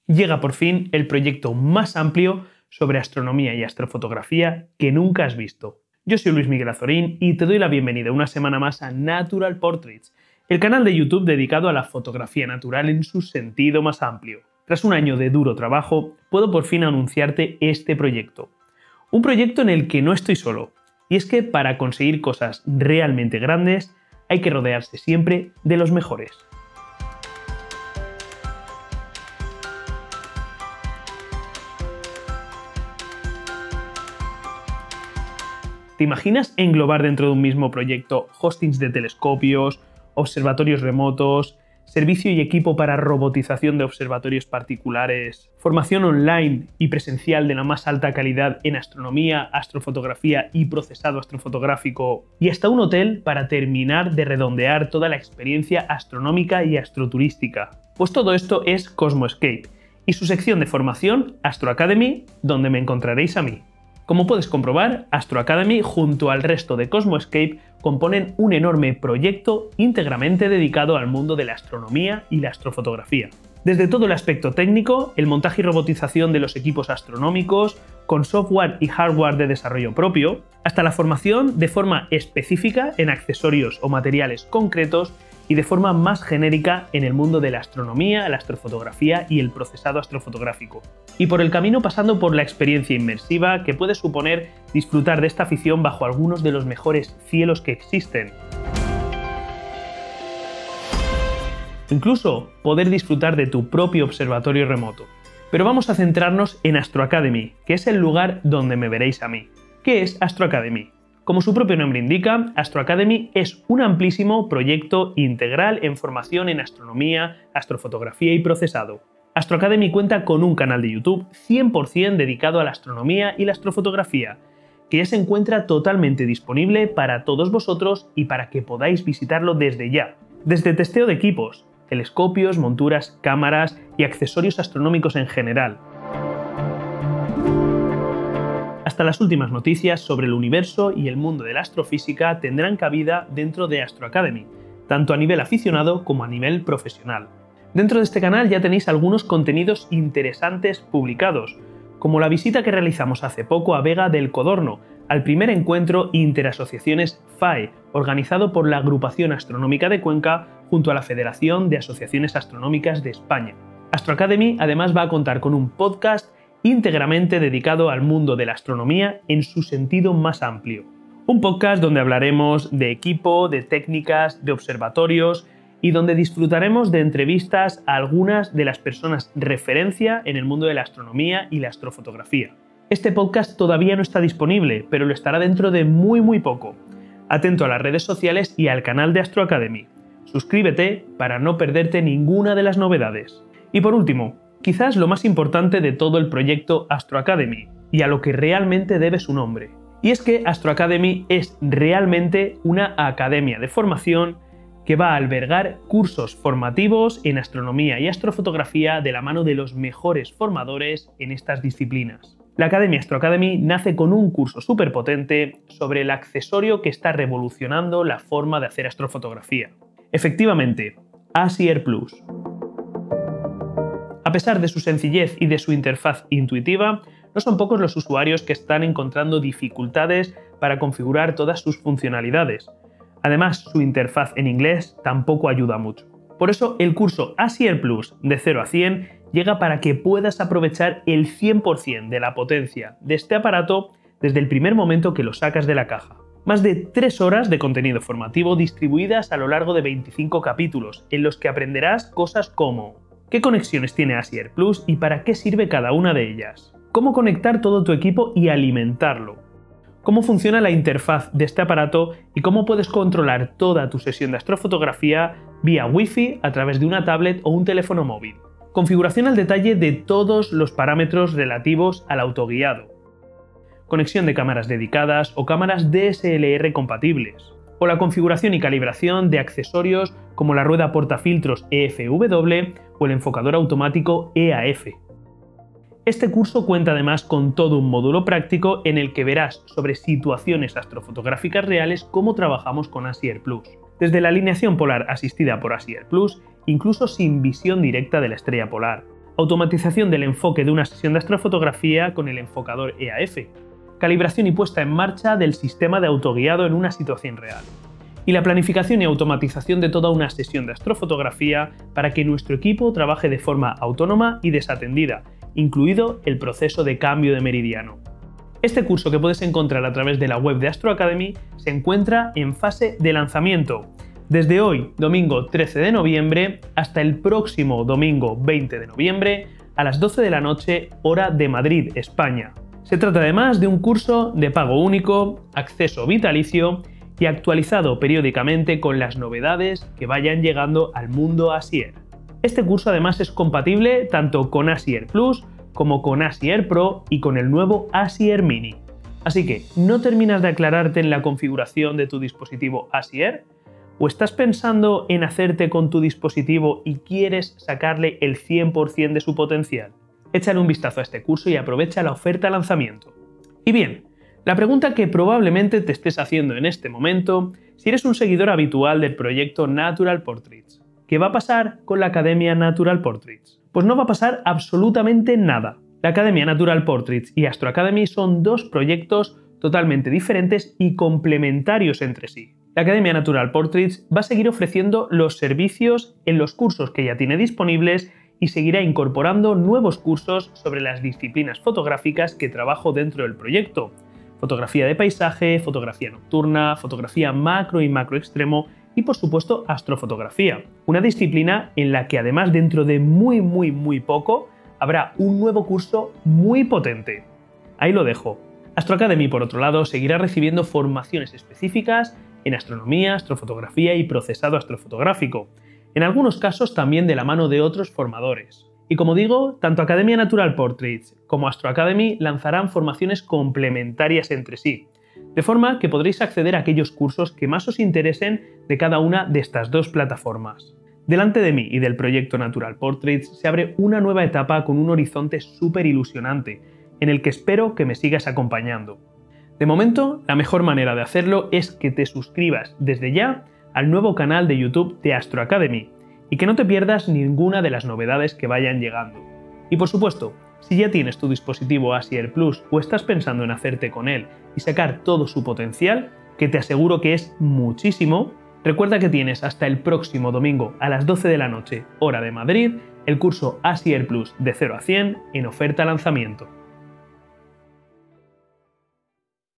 Llega por fin el proyecto más amplio sobre astronomía y astrofotografía que nunca has visto. Yo soy Luis Miguel Azorín y te doy la bienvenida una semana más a Natural Portraits, el canal de YouTube dedicado a la fotografía natural en su sentido más amplio. Tras un año de duro trabajo, puedo por fin anunciarte este proyecto. Un proyecto en el que no estoy solo, y es que para conseguir cosas realmente grandes hay que rodearse siempre de los mejores. ¿Te imaginas englobar dentro de un mismo proyecto hostings de telescopios, observatorios remotos, servicio y equipo para robotización de observatorios particulares, formación online y presencial de la más alta calidad en astronomía, astrofotografía y procesado astrofotográfico, y hasta un hotel para terminar de redondear toda la experiencia astronómica y astroturística? Pues todo esto es Cosmoscape y su sección de formación Astro Academy, donde me encontraréis a mí. Como puedes comprobar, Astro Academy junto al resto de Cosmoscape componen un enorme proyecto íntegramente dedicado al mundo de la astronomía y la astrofotografía. Desde todo el aspecto técnico, el montaje y robotización de los equipos astronómicos, con software y hardware de desarrollo propio, hasta la formación de forma específica en accesorios o materiales concretos y de forma más genérica en el mundo de la astronomía, la astrofotografía y el procesado astrofotográfico. Y por el camino pasando por la experiencia inmersiva que puede suponer disfrutar de esta afición bajo algunos de los mejores cielos que existen. Incluso poder disfrutar de tu propio observatorio remoto. Pero vamos a centrarnos en Astro Academy, que es el lugar donde me veréis a mí. ¿Qué es Astro Academy? Como su propio nombre indica, Astro Academy es un amplísimo proyecto integral en formación en astronomía, astrofotografía y procesado. Astro Academy cuenta con un canal de YouTube 100% dedicado a la astronomía y la astrofotografía, que ya se encuentra totalmente disponible para todos vosotros y para que podáis visitarlo desde ya. Desde testeo de equipos, telescopios, monturas, cámaras y accesorios astronómicos en general, hasta las últimas noticias sobre el universo y el mundo de la astrofísica tendrán cabida dentro de Astro Academy, tanto a nivel aficionado como a nivel profesional. Dentro de este canal ya tenéis algunos contenidos interesantes publicados, como la visita que realizamos hace poco a Vega del Codorno, al primer encuentro Interasociaciones FAE, organizado por la Agrupación Astronómica de Cuenca junto a la Federación de Asociaciones Astronómicas de España. Astro Academy además va a contar con un podcast íntegramente dedicado al mundo de la astronomía en su sentido más amplio. Un podcast donde hablaremos de equipo, de técnicas, de observatorios y donde disfrutaremos de entrevistas a algunas de las personas referencia en el mundo de la astronomía y la astrofotografía. Este podcast todavía no está disponible, pero lo estará dentro de muy poco. Atento a las redes sociales y al canal de Astro Academy. Suscríbete para no perderte ninguna de las novedades. Y por último, quizás lo más importante de todo el proyecto Astro Academy, y a lo que realmente debe su nombre. Y es que Astro Academy es realmente una academia de formación que va a albergar cursos formativos en astronomía y astrofotografía de la mano de los mejores formadores en estas disciplinas. La Academia Astro Academy nace con un curso súper potente sobre el accesorio que está revolucionando la forma de hacer astrofotografía. Efectivamente, ASIER Plus. A pesar de su sencillez y de su interfaz intuitiva, no son pocos los usuarios que están encontrando dificultades para configurar todas sus funcionalidades. Además, su interfaz en inglés tampoco ayuda mucho. Por eso, el curso ASIER Plus de 0 a 100 llega para que puedas aprovechar el 100% de la potencia de este aparato desde el primer momento que lo sacas de la caja. Más de 3 horas de contenido formativo distribuidas a lo largo de 25 capítulos, en los que aprenderás cosas como: ¿qué conexiones tiene ASIER Plus y para qué sirve cada una de ellas? ¿Cómo conectar todo tu equipo y alimentarlo? ¿Cómo funciona la interfaz de este aparato y cómo puedes controlar toda tu sesión de astrofotografía vía Wi-Fi a través de una tablet o un teléfono móvil? Configuración al detalle de todos los parámetros relativos al autoguiado. Conexión de cámaras dedicadas o cámaras DSLR compatibles. O la configuración y calibración de accesorios como la rueda portafiltros EFW o el enfocador automático EAF. Este curso cuenta además con todo un módulo práctico en el que verás sobre situaciones astrofotográficas reales cómo trabajamos con ASIER Plus. Desde la alineación polar asistida por ASIER Plus, incluso sin visión directa de la estrella polar, automatización del enfoque de una sesión de astrofotografía con el enfocador EAF, calibración y puesta en marcha del sistema de autoguiado en una situación real, y la planificación y automatización de toda una sesión de astrofotografía para que nuestro equipo trabaje de forma autónoma y desatendida, incluido el proceso de cambio de meridiano. Este curso, que puedes encontrar a través de la web de Astro Academy, se encuentra en fase de lanzamiento. Desde hoy, domingo 13 de noviembre, hasta el próximo domingo 20 de noviembre, a las 12 de la noche, hora de Madrid, España. Se trata además de un curso de pago único, acceso vitalicio y actualizado periódicamente con las novedades que vayan llegando al mundo ASIER. Este curso además es compatible tanto con ASIER Plus como con ASIER Pro y con el nuevo ASIER Mini. Así que, ¿no terminas de aclararte en la configuración de tu dispositivo ASIER? ¿O estás pensando en hacerte con tu dispositivo y quieres sacarle el 100% de su potencial? Échale un vistazo a este curso y aprovecha la oferta lanzamiento. Y bien, la pregunta que probablemente te estés haciendo en este momento, si eres un seguidor habitual del proyecto Natural Portraits, ¿qué va a pasar con la Academia Natural Portraits? Pues no va a pasar absolutamente nada. La Academia Natural Portraits y Astro Academy son dos proyectos totalmente diferentes y complementarios entre sí. La Academia Natural Portraits va a seguir ofreciendo los servicios en los cursos que ya tiene disponibles y seguirá incorporando nuevos cursos sobre las disciplinas fotográficas que trabajo dentro del proyecto. Fotografía de paisaje, fotografía nocturna, fotografía macro y macro extremo y por supuesto astrofotografía. Una disciplina en la que además dentro de muy poco habrá un nuevo curso muy potente. Ahí lo dejo. Astro Academy, por otro lado, seguirá recibiendo formaciones específicas en astronomía, astrofotografía y procesado astrofotográfico, en algunos casos también de la mano de otros formadores. Y como digo, tanto Academia Natural Portraits como Astro Academy lanzarán formaciones complementarias entre sí, de forma que podréis acceder a aquellos cursos que más os interesen de cada una de estas dos plataformas. Delante de mí y del proyecto Natural Portraits se abre una nueva etapa con un horizonte súper ilusionante, en el que espero que me sigas acompañando. De momento, la mejor manera de hacerlo es que te suscribas desde ya al nuevo canal de YouTube de Astro Academy y que no te pierdas ninguna de las novedades que vayan llegando. Y por supuesto, si ya tienes tu dispositivo ASIER Plus o estás pensando en hacerte con él y sacar todo su potencial, que te aseguro que es muchísimo, recuerda que tienes hasta el próximo domingo a las 12 de la noche, hora de Madrid, el curso ASIER Plus de 0 a 100 en oferta lanzamiento.